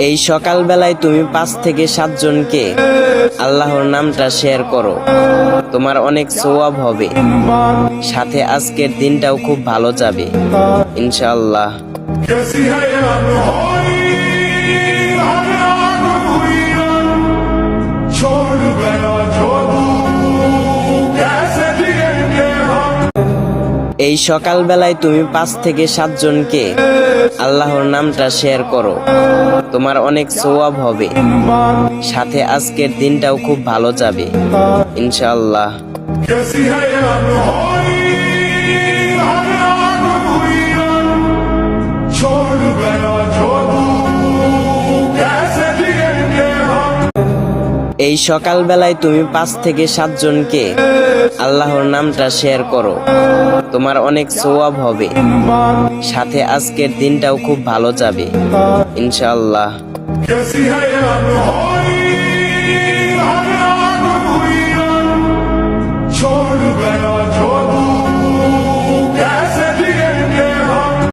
এই সকালবেলায় তুমি 5 থেকে 7 জনকে আল্লাহর নামটা শেয়ার করো, তোমার অনেক সওয়াব হবে, সাথে আজকের দিনটাও খুব ভালো যাবে ইনশাআল্লাহ। এই সকালবেলায় তুমি 5 থেকে 7 জনকে আল্লাহর নামটা শেয়ার করো, তোমার অনেক সওয়াব হবে, সাথে আজকের দিনটাও খুব ভালো যাবে ইনশাআল্লাহ। এই সকালবেলায় তুমি 5 থেকে 7 জনকে আল্লাহর নামটা শেয়ার করো, তোমার অনেক সওয়াব হবে, সাথে আজকের দিনটাও খুব ভালো যাবে ইনশাআল্লাহ।